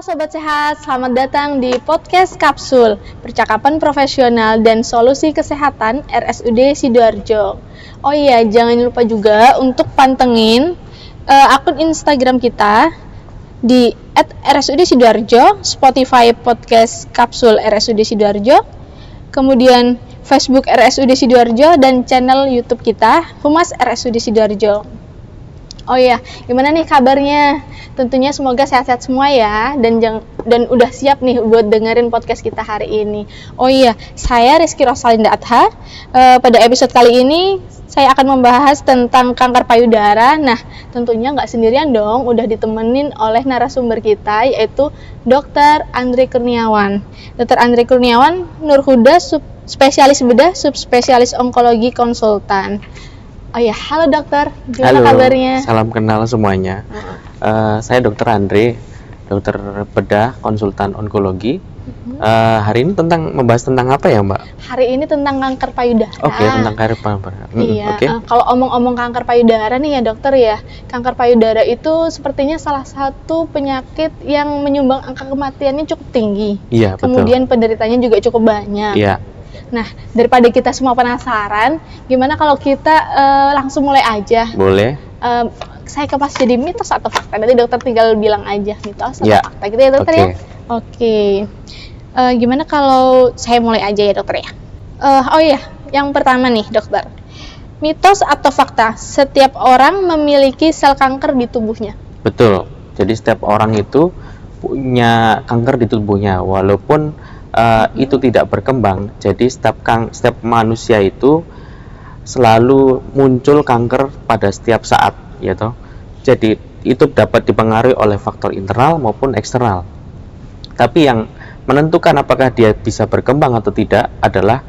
Sobat Sehat, selamat datang di podcast Kapsul, percakapan profesional dan solusi kesehatan RSUD Sidoarjo. Oh iya, jangan lupa juga untuk pantengin akun Instagram kita di @RSUD Sidoarjo, Spotify podcast Kapsul RSUD Sidoarjo, kemudian Facebook RSUD Sidoarjo, dan channel YouTube kita Humas RSUD Sidoarjo. Oh iya, gimana nih kabarnya? Tentunya semoga sehat-sehat semua ya, dan udah siap nih buat dengerin podcast kita hari ini. Oh iya, saya Rizky Rosalinda Adha. Pada episode kali ini saya akan membahas tentang kanker payudara. Nah, tentunya nggak sendirian dong, udah ditemenin oleh narasumber kita, yaitu Dr. Andre Kurniawan. Dr. Andre Kurniawan Nurhuda, spesialis bedah, subspesialis onkologi konsultan. Oh ya, halo dokter, gimana kabarnya? Salam kenal semuanya. Saya Dr. Andre, dokter bedah, konsultan onkologi. Hari ini membahas tentang apa ya, Mbak? Hari ini tentang kanker payudara. Oke, tentang kanker payudara. Iya. Kalau omong-omong kanker payudara nih ya dokter ya, kanker payudara itu sepertinya salah satu penyakit yang menyumbang angka kematiannya cukup tinggi. Iya, betul. Kemudian penderitanya juga cukup banyak. Iya. Nah, daripada kita semua penasaran, gimana kalau kita langsung mulai aja? Boleh. Saya kepas jadi mitos atau fakta. Nanti dokter tinggal bilang aja mitos atau ya. fakta gitu ya dokter ya. Oke. Gimana kalau saya mulai aja ya dokter ya? Oh iya, yang pertama nih dokter. Mitos atau fakta? Setiap orang memiliki sel kanker di tubuhnya. Betul. Jadi setiap orang itu punya kanker di tubuhnya, walaupun itu tidak berkembang. Jadi setiap manusia itu selalu muncul kanker pada setiap saat, ya toh. Jadi itu dapat dipengaruhi oleh faktor internal maupun eksternal. Tapi yang menentukan apakah dia bisa berkembang atau tidak adalah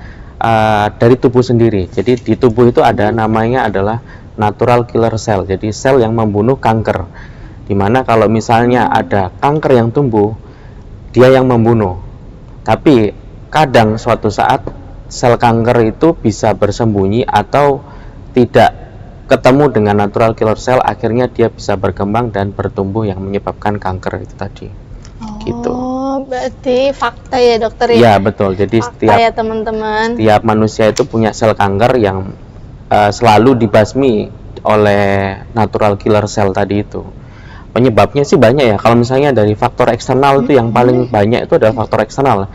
dari tubuh sendiri. Jadi di tubuh itu ada namanya adalah natural killer cell. Jadi sel yang membunuh kanker. Dimana kalau misalnya ada kanker yang tumbuh, dia yang membunuh. Tapi kadang suatu saat sel kanker itu bisa bersembunyi atau tidak ketemu dengan natural killer cell, akhirnya dia bisa berkembang dan bertumbuh yang menyebabkan kanker itu tadi. Gitu. Berarti fakta ya dokter ya? Iya betul. Jadi fakta ya teman-teman. Setiap manusia itu punya sel kanker yang selalu dibasmi oleh natural killer cell tadi itu. Penyebabnya sih banyak ya. Kalau misalnya dari faktor eksternal itu yang paling banyak itu adalah faktor eksternal.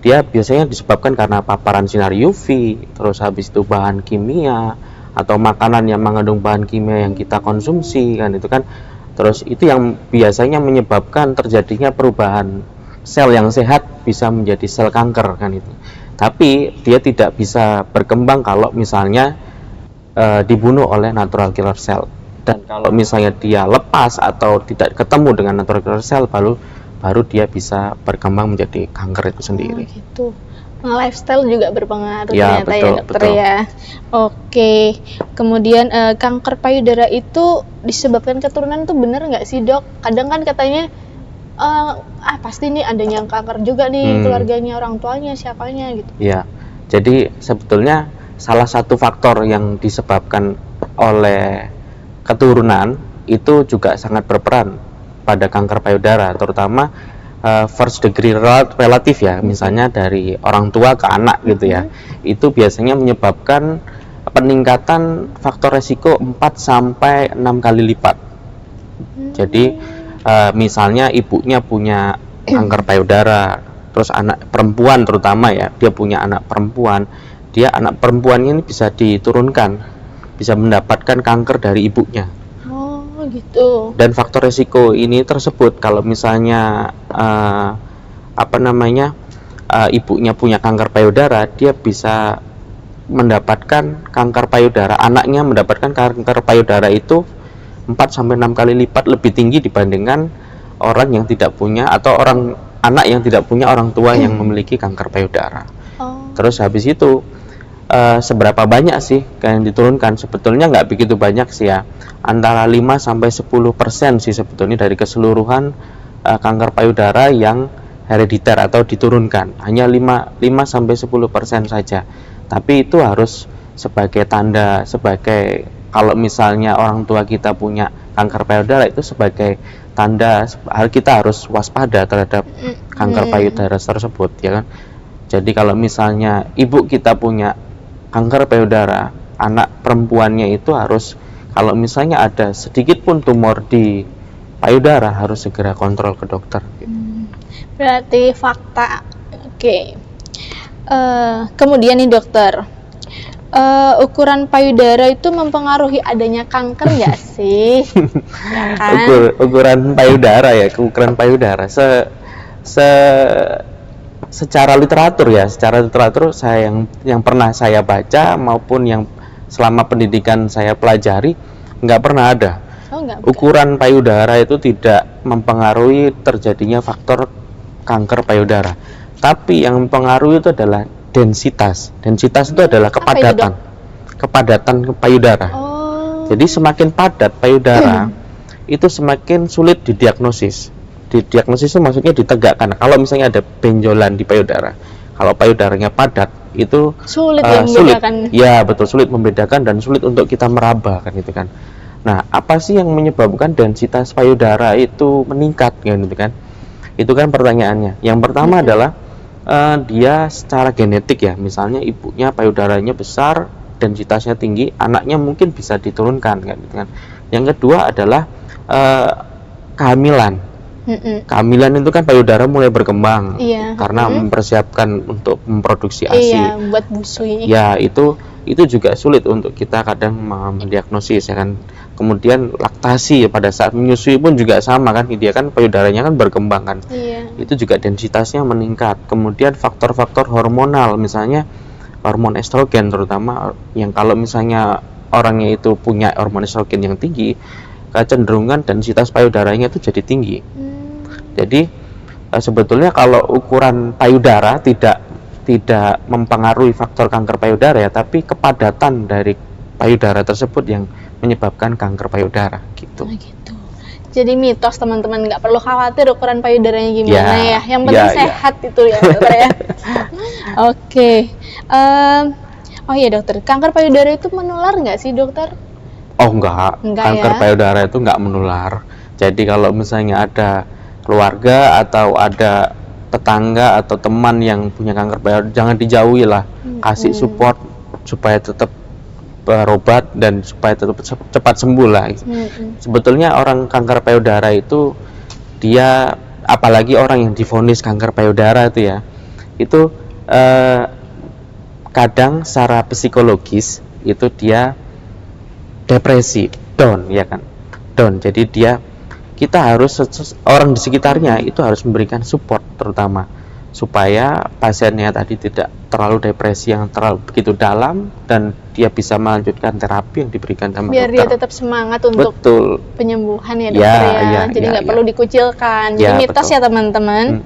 Dia biasanya disebabkan karena paparan sinar UV, terus habis itu bahan kimia atau makanan yang mengandung bahan kimia yang kita konsumsi kan itu kan. Terus itu yang biasanya menyebabkan terjadinya perubahan sel yang sehat bisa menjadi sel kanker kan itu. Tapi dia tidak bisa berkembang kalau misalnya dibunuh oleh natural killer cell. Dan kalau misalnya dia lepas atau tidak ketemu dengan natural killer cell, baru dia bisa berkembang menjadi kanker itu sendiri. Gitu. Nah, lifestyle juga berpengaruh ya, ternyata betul, ya dokter betul. Ya. Oke. Kemudian kanker payudara itu disebabkan keturunan tuh bener nggak sih dok? Kadang kan katanya pasti nih adanya kanker juga nih keluarganya, orang tuanya, siapanya gitu. Ya. Jadi sebetulnya salah satu faktor yang disebabkan oleh keturunan itu juga sangat berperan pada kanker payudara, terutama first degree relatif ya, misalnya dari orang tua ke anak gitu ya. Itu biasanya menyebabkan peningkatan faktor resiko 4 sampai 6 kali lipat. Jadi misalnya ibunya punya kanker payudara, terus anak perempuan terutama ya, dia punya anak perempuan, anak perempuannya ini bisa diturunkan, bisa mendapatkan kanker dari ibunya. Oh gitu. Dan faktor resiko ini tersebut kalau misalnya ibunya punya kanker payudara, dia bisa mendapatkan kanker payudara, anaknya mendapatkan kanker payudara itu 4-6 kali lipat lebih tinggi dibandingkan orang yang tidak punya, atau anak yang tidak punya orang tua yang memiliki kanker payudara. Terus habis itu seberapa banyak sih yang diturunkan? Sebetulnya nggak begitu banyak sih ya, antara 5-10% sih sebetulnya dari keseluruhan kanker payudara yang herediter atau diturunkan, hanya 5-10% saja. Tapi itu harus sebagai tanda, sebagai kalau misalnya orang tua kita punya kanker payudara itu sebagai tanda kita harus waspada terhadap kanker payudara tersebut, ya kan. Jadi kalau misalnya ibu kita punya kanker payudara, anak perempuannya itu harus, kalau misalnya ada sedikit pun tumor di payudara, harus segera kontrol ke dokter. Berarti fakta. Oke. Kemudian nih dokter, ukuran payudara itu mempengaruhi adanya kanker nggak sih? Ya kan? Ukuran payudara ya, ukuran payudara. Secara literatur saya yang pernah saya baca maupun yang selama pendidikan saya pelajari, nggak pernah ada. Ukuran payudara itu tidak mempengaruhi terjadinya faktor kanker payudara. Tapi yang mempengaruhi itu adalah densitas. Densitas itu adalah kepadatan payudara. Jadi semakin padat payudara, itu semakin sulit didiagnosis. Didiagnosis itu maksudnya ditegakkan. Kalau misalnya ada benjolan di payudara, kalau payudaranya padat, itu sulit membedakan. Ya betul, sulit membedakan dan sulit untuk kita meraba kan gitu kan. Nah, apa sih yang menyebabkan densitas payudara itu meningkat gitu kan? Itu kan pertanyaannya. Yang pertama adalah dia secara genetik ya, misalnya ibunya payudaranya besar, densitasnya tinggi, anaknya mungkin bisa diturunkan kan gitu kan. Yang kedua adalah kehamilan. Kehamilan itu kan payudara mulai berkembang karena mempersiapkan untuk memproduksi ASI. Buat busui. Ya, itu juga sulit untuk kita kadang mendiagnosis ya kan. Kemudian laktasi pada saat menyusui pun juga sama kan, dia kan payudaranya kan berkembang kan. Itu juga densitasnya meningkat. Kemudian faktor-faktor hormonal, misalnya hormon estrogen terutama, yang kalau misalnya orangnya itu punya hormon estrogen yang tinggi, kecenderungan densitas payudaranya itu jadi tinggi. Jadi sebetulnya kalau ukuran payudara tidak mempengaruhi faktor kanker payudara ya, tapi kepadatan dari payudara tersebut yang menyebabkan kanker payudara gitu. Gitu. Jadi mitos teman-teman, nggak perlu khawatir ukuran payudaranya gimana ya. Yang penting sehat itu ya dokter ya. Oke. Oh iya dokter, kanker payudara itu menular nggak sih dokter? Oh enggak kanker payudara itu nggak menular. Jadi kalau misalnya ada keluarga atau ada tetangga atau teman yang punya kanker payudara, jangan dijauhi lah. Kasih support supaya tetap berobat dan supaya tetap cepat sembuh lah. Sebetulnya orang kanker payudara itu, dia apalagi orang yang divonis kanker payudara itu ya, itu kadang secara psikologis itu dia depresi, down ya kan, down. Jadi kita harus, orang di sekitarnya itu harus memberikan support terutama supaya pasiennya tadi tidak terlalu depresi yang terlalu begitu dalam dan dia bisa melanjutkan terapi yang diberikan sama biar dokter. Dia tetap semangat untuk penyembuhan ya dokter ya. Jadi nggak perlu dikucilkan. Jadi mitos ya teman-teman.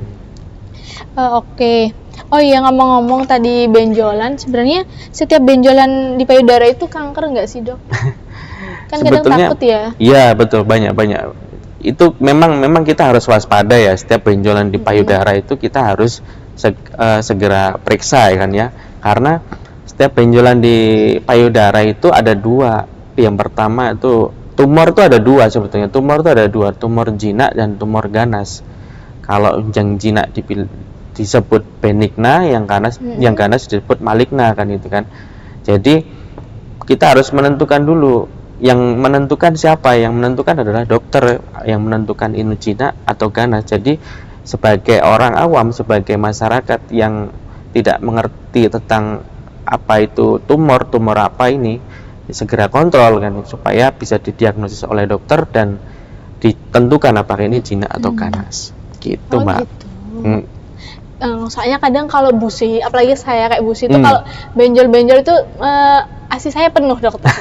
Oke. Oh iya, ngomong-ngomong tadi benjolan, sebenarnya setiap benjolan di payudara itu kanker nggak sih dok? Kan kadang takut ya. Iya betul, banyak. Itu memang kita harus waspada ya, setiap benjolan di payudara itu kita harus segera periksa ya kan ya, karena setiap benjolan di payudara itu ada dua. Yang pertama itu tumor itu ada dua sebetulnya. Tumor itu ada dua, tumor jinak dan tumor ganas. Kalau yang jinak disebut benigna, yang ganas disebut maligna kan itu kan. Jadi kita harus menentukan dulu. Yang menentukan siapa? Yang menentukan adalah dokter yang menentukan ini jinak atau ganas. Jadi sebagai orang awam, sebagai masyarakat yang tidak mengerti tentang apa itu tumor apa ini, segera kontrol kan supaya bisa didiagnosis oleh dokter dan ditentukan apakah ini jinak atau ganas. Gitu, Mbak. Gitu. Soalnya kadang kalau busi, apalagi saya kayak busi itu kalau benjol-benjol itu ASI saya penuh dokter.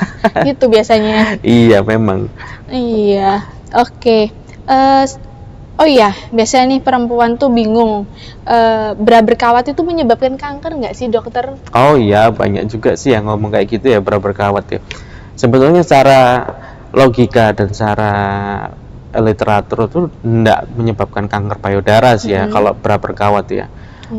Gitu biasanya. Iya memang. Iya. Oke. Oh iya, biasanya nih perempuan tuh bingung bra berkawat itu menyebabkan kanker nggak sih dokter? Oh iya, banyak juga sih yang ngomong kayak gitu ya, bra berkawat ya. Sebetulnya secara logika dan secara literatur itu tidak menyebabkan kanker payudara sih ya kalau bra berkawat ya.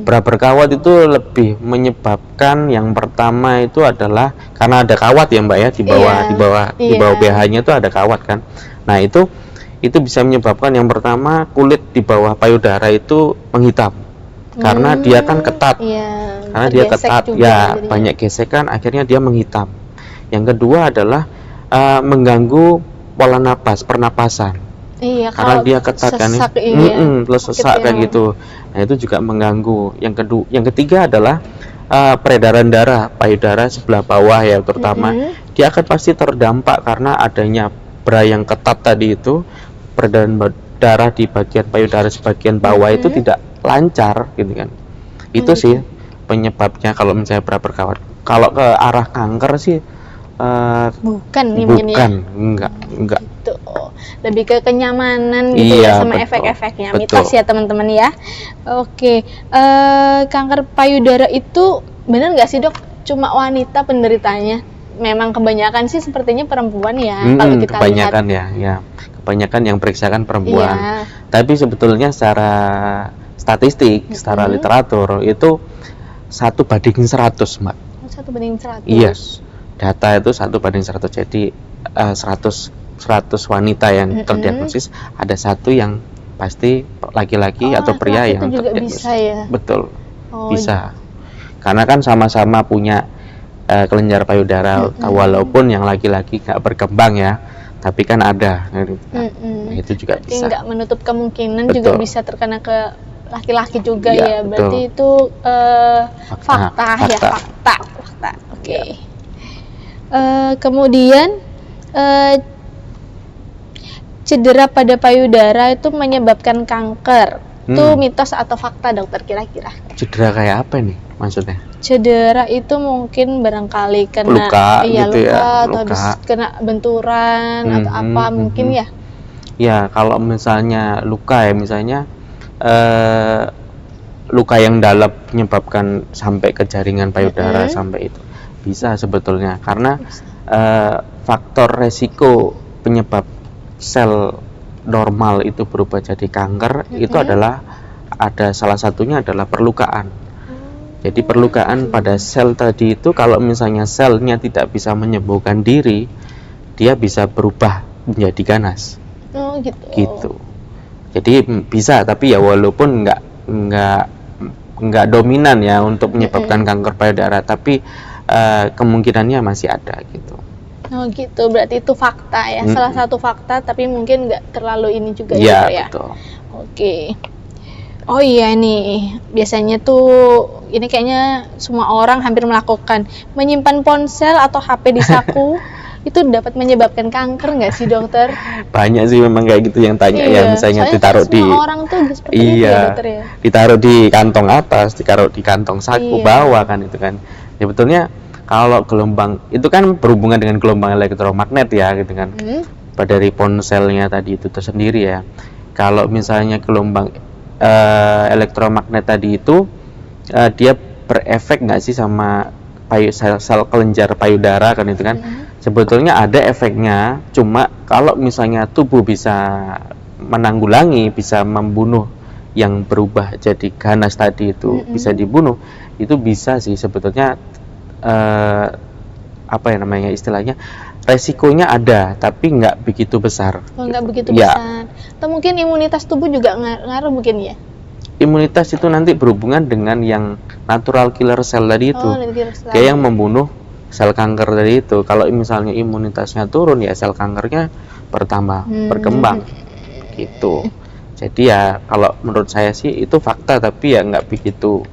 Beraber kawat itu lebih menyebabkan, yang pertama itu adalah karena ada kawat ya Mbak ya, di bawah pH-nya itu ada kawat kan. Nah, itu bisa menyebabkan yang pertama kulit di bawah payudara itu menghitam. Karena dia kan ketat. Karena dia ketat ya, banyak gesekan, akhirnya dia menghitam. Yang kedua adalah mengganggu pola napas, pernapasan. Karena dia ketat kan, plus sesak kayak gitu. Nah, itu juga mengganggu. Yang ketiga adalah peredaran darah payudara sebelah bawah ya, terutama dia akan pasti terdampak karena adanya bra yang ketat tadi itu. Peredaran darah di bagian payudara sebagian bawah itu tidak lancar gitu kan. Itu sih penyebabnya kalau misalnya beraber kawat. Kalau ke arah kanker sih bukan ya? Enggak. Gitu. Lebih ke kenyamanan gitu ya, sama efek-efeknya. Mitos ya teman-teman ya. Oke, kanker payudara itu benar nggak sih dok? Cuma wanita penderitanya? Memang kebanyakan sih sepertinya perempuan ya. Kalau kita kebanyakan lihat. ya. Kebanyakan yang periksakan perempuan. Tapi sebetulnya secara statistik, secara literatur itu 1:100 Mbak. 1:100. Iya. Data itu 1:100. Jadi 100 wanita yang terdiagnosis, ada satu yang pasti laki-laki atau pria yang terdiagnosis. Bisa ya? Betul. Bisa. Karena kan sama-sama punya kelenjar payudara, walaupun yang laki-laki nggak berkembang ya, tapi kan ada. Nah, itu juga bisa. Nggak menutup kemungkinan juga bisa terkena ke laki-laki juga ya. Berarti itu fakta. Oke. Kemudian cedera pada payudara itu menyebabkan kanker. Itu mitos atau fakta dokter kira-kira? Cedera kayak apa nih maksudnya? Cedera itu mungkin barangkali kena luka gitu ya, atau habis kena benturan atau apa mungkin ya. Ya, kalau misalnya luka ya, misalnya luka yang dalam menyebabkan sampai ke jaringan payudara sampai itu bisa sebetulnya, karena faktor resiko penyebab sel normal itu berubah jadi kanker itu adalah salah satunya adalah perlukaan. Jadi perlukaan pada sel tadi itu, kalau misalnya selnya tidak bisa menyembuhkan diri, dia bisa berubah menjadi ganas. Gitu. Jadi bisa, tapi ya walaupun nggak dominan ya untuk menyebabkan kanker payudara, tapi kemungkinannya masih ada gitu. Oh gitu, berarti itu fakta ya, salah satu fakta, tapi mungkin nggak terlalu ini juga ya. Ya. Betul. Oke. Oh iya nih, biasanya tuh ini kayaknya semua orang hampir melakukan, menyimpan ponsel atau HP di saku itu dapat menyebabkan kanker nggak sih dokter? Banyak sih memang kayak gitu yang tanya ya, misalnya ditaruh di orang tuh seperti itu ya, dokter ya. Ditaruh di kantong atas, ditaruh di kantong saku bawah kan itu kan. Ya betulnya kalau gelombang itu kan berhubungan dengan gelombang elektromagnet ya gitu kan. Dari ponselnya tadi itu tersendiri ya. Kalau misalnya gelombang elektromagnet tadi itu dia berefek nggak sih sama sel kelenjar payudara kan itu kan. Sebetulnya ada efeknya, cuma kalau misalnya tubuh bisa menanggulangi, bisa membunuh yang berubah jadi ganas tadi itu, bisa dibunuh, itu bisa sih sebetulnya. Apa ya namanya istilahnya, resikonya ada tapi nggak begitu besar. Nggak begitu besar. Atau mungkin imunitas tubuh juga ngaruh mungkin ya? Imunitas itu nanti berhubungan dengan yang natural killer cell tadi itu, kayak yang membunuh sel kanker tadi itu. Kalau misalnya imunitasnya turun ya sel kankernya bertambah, berkembang gitu. Jadi ya kalau menurut saya sih itu fakta, tapi ya nggak begitu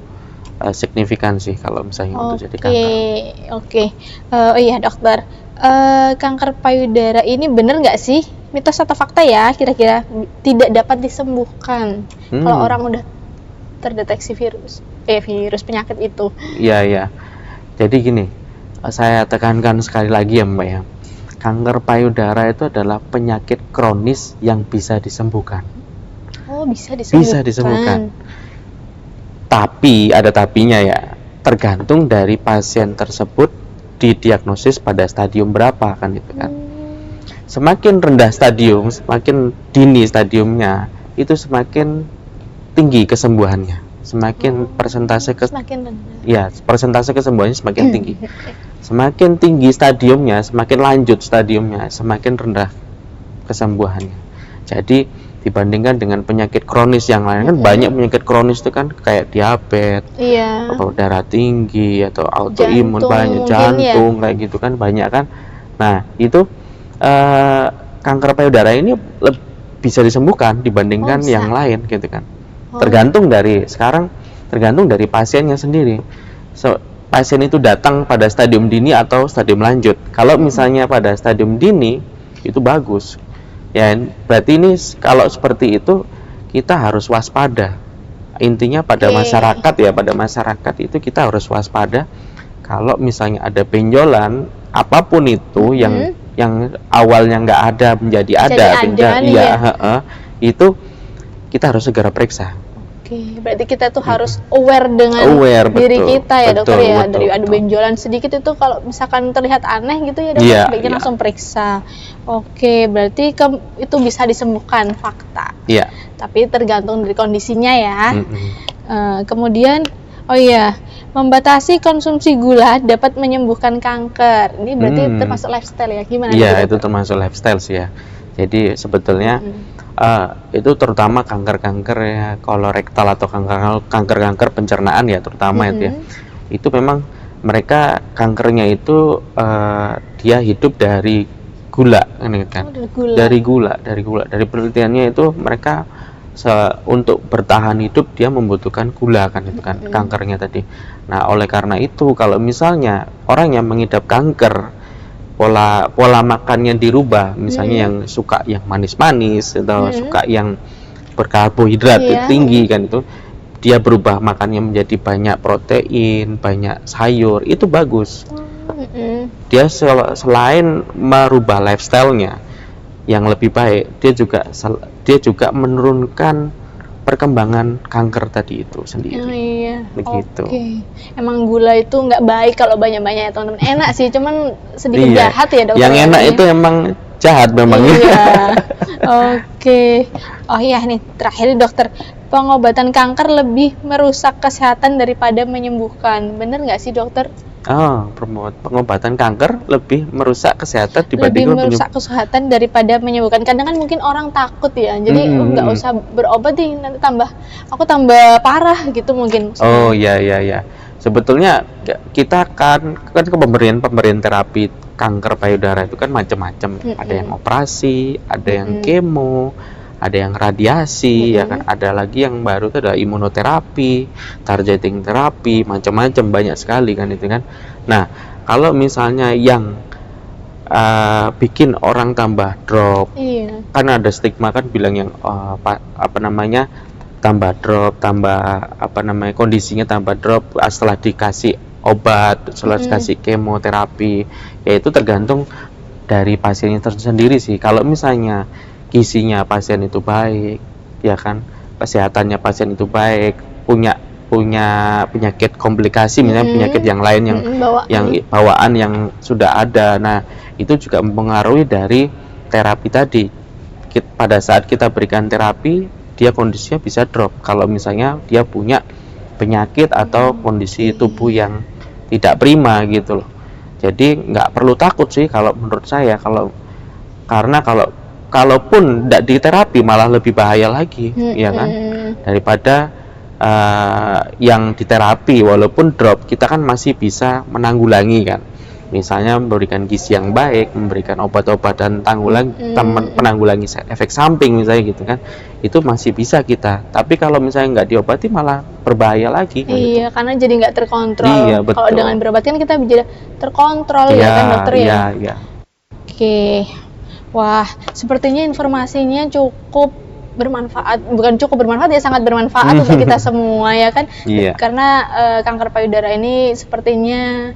signifikan sih kalau misalnya untuk jadi kanker. Oke. Oh iya dokter, kanker payudara ini benar nggak sih, mitos atau fakta ya kira-kira, tidak dapat disembuhkan kalau orang udah terdeteksi virus penyakit itu? Iya. Jadi gini, saya tekankan sekali lagi ya Mbak ya, kanker payudara itu adalah penyakit kronis yang bisa disembuhkan. Oh, bisa disembuhkan. Tapi ada tapinya ya, tergantung dari pasien tersebut didiagnosis pada stadium berapa kan itu kan. Semakin rendah stadium, semakin dini stadiumnya, itu semakin tinggi kesembuhannya. semakin persentase Semakin rendah. ya persentase kesembuhannya semakin tinggi. Semakin tinggi stadiumnya, semakin lanjut stadiumnya, semakin rendah kesembuhannya. Jadi dibandingkan dengan penyakit kronis yang lain, kan banyak penyakit kronis itu kan kayak diabetes, Iya. atau darah tinggi, atau autoimun, Jantung banyak mungkin jantung kayak gitu kan banyak kan. Nah itu kanker payudara ini bisa disembuhkan dibandingkan bisa. yang lain gitu kan. Oh. Tergantung dari pasiennya sendiri. Pasien itu datang pada stadium dini atau stadium lanjut. Kalau misalnya pada stadium dini itu bagus. Ya, berarti ini kalau seperti itu kita harus waspada. Intinya pada masyarakat itu kita harus waspada. Kalau misalnya ada benjolan apapun itu yang awalnya nggak ada menjadi ada, itu kita harus segera periksa. Oke, berarti kita tuh harus aware dengan diri kita ya dokter ya. Dari ada benjolan sedikit itu kalau misalkan terlihat aneh gitu ya dokter, sebaiknya langsung periksa. Oke, berarti itu bisa disembuhkan, fakta. Iya. Tapi tergantung dari kondisinya ya. Kemudian, membatasi konsumsi gula dapat menyembuhkan kanker. Ini berarti termasuk lifestyle ya? Gimana? Iya, itu termasuk lifestyle sih ya. Jadi sebetulnya itu terutama kanker-kanker ya kolorektal atau kanker-kanker pencernaan ya terutama itu ya. Itu memang mereka kankernya itu dia hidup dari gula kan. Dari gula. Dari penelitiannya itu mereka untuk bertahan hidup dia membutuhkan gula kan itu kan kankernya tadi. Nah, oleh karena itu kalau misalnya orang yang mengidap kanker pola makannya dirubah, misalnya yang suka yang manis-manis atau suka yang berkarbohidrat tinggi kan itu, dia berubah makannya menjadi banyak protein, banyak sayur, itu bagus. Dia selain merubah lifestyle-nya yang lebih baik, dia juga menurunkan perkembangan kanker tadi itu sendiri. Begitu. Oke. Emang gula itu nggak baik kalau banyak-banyak ya teman-teman. Enak sih, cuman sedikit jahat ya dokter. Yang enak itu emang jahat memang. Iya. Oke. Oh iya nih, terakhir dokter. Pengobatan kanker lebih merusak kesehatan daripada menyembuhkan. Bener nggak sih dokter? Pengobatan kanker lebih merusak kesehatan dibanding merusak kesehatan daripada menyembuhkan. Kadang kan mungkin orang takut ya, jadi nggak usah berobat nih, nanti aku tambah parah gitu mungkin. Oh iya. Sebetulnya kita kan pemberian terapi kanker payudara itu kan macam-macam. Ada yang operasi, ada yang kemo, ada yang radiasi, ya kan, ada lagi yang baru itu ada imunoterapi, targeting terapi, macam-macam banyak sekali kan itu kan. Nah, kalau misalnya yang bikin orang tambah drop, kan ada stigma kan bilang yang tambah drop, kondisinya tambah drop setelah dikasih obat, setelah dikasih kemoterapi, yaitu tergantung dari pasiennya sendiri sih. Kalau misalnya gizinya pasien itu baik, ya kan, kesehatannya pasien itu baik, punya penyakit komplikasi, misalnya penyakit yang lain yang bawaan yang sudah ada. Nah, itu juga mempengaruhi dari terapi tadi. Pada saat kita berikan terapi, dia kondisinya bisa drop. Kalau misalnya dia punya penyakit atau kondisi tubuh yang tidak prima gitu loh. Jadi nggak perlu takut sih kalau menurut saya, karena kalaupun tidak diterapi malah lebih bahaya lagi, ya kan, daripada yang diterapi walaupun drop, kita kan masih bisa menanggulangi kan, misalnya memberikan gizi yang baik, memberikan obat-obatan penanggulangi efek samping misalnya gitu kan, itu masih bisa kita. Tapi kalau misalnya nggak diobati malah berbahaya lagi. Iya, gitu. Karena jadi nggak terkontrol. Iya, betul. Kalau dengan berobat kan kita bisa terkontrol ya kan dokter ya. Iya. Oke. Wah, sepertinya informasinya cukup bermanfaat, bukan cukup bermanfaat ya, sangat bermanfaat untuk kita semua ya kan. Iya. Karena kanker payudara ini sepertinya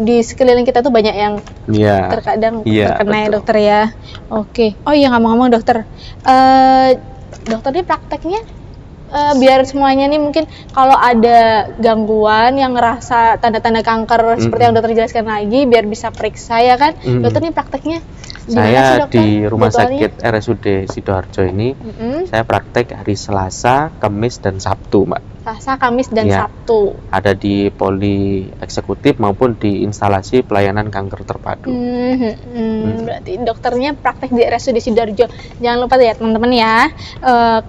di sekeliling kita tuh banyak yang terkadang terkena ya dokter ya. Oke. Oh iya, ngomong-ngomong dokter, dokter ini prakteknya biar semuanya nih mungkin kalau ada gangguan yang ngerasa tanda-tanda kanker seperti yang dokter jelaskan lagi, biar bisa periksa ya kan. Dokter ini prakteknya Di mana sih, Saya dokter, di Rumah jadwalnya? Sakit RSUD Sidoarjo ini, saya praktek hari Selasa, Kamis, dan Sabtu, Mbak. Selasa, Kamis, dan Iya. Sabtu. Ada di poli eksekutif maupun di instalasi pelayanan kanker terpadu. Berarti dokternya praktek di RSUD Sidoarjo. Jangan lupa ya teman-teman ya,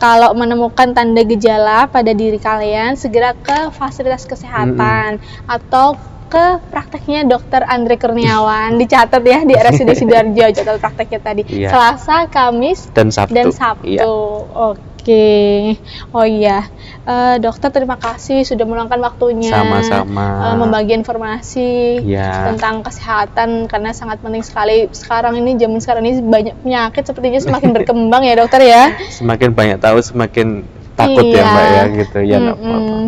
kalau menemukan tanda gejala pada diri kalian, segera ke fasilitas kesehatan atau ke prakteknya Dokter Andre Kurniawan. Dicatat ya di RSUD Sidoarjo, catat prakteknya tadi. Iya. Selasa, Kamis, Dan Sabtu. dan Sabtu. Iya. Oke. Oh iya, dokter terima kasih sudah meluangkan waktunya. Sama-sama. Membagi informasi Iya. tentang kesehatan karena sangat penting sekali. Sekarang ini zaman sekarang ini banyak penyakit sepertinya semakin berkembang ya dokter ya. Semakin banyak tahu semakin takut ya Mbak ya gitu ya, nggak apa-apa.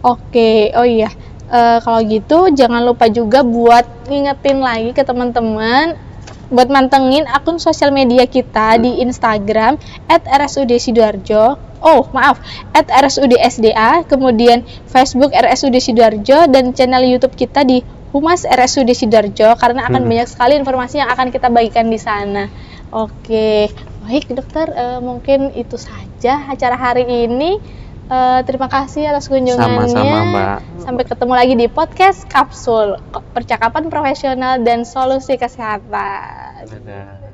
Oke, oh iya. Kalau gitu jangan lupa juga buat ngingetin lagi ke teman-teman buat mantengin akun sosial media kita di Instagram @RSUD Sidoarjo. @RSUD SDA, kemudian Facebook RSUD Sidoarjo dan channel YouTube kita di Humas RSUD Sidoarjo karena akan banyak sekali informasi yang akan kita bagikan di sana. Oke, baik dokter, mungkin itu saja acara hari ini. Terima kasih atas kunjungannya. Sama-sama, Mbak. Sampai ketemu lagi di podcast Kapsul, percakapan profesional dan solusi kesehatan. Dadah.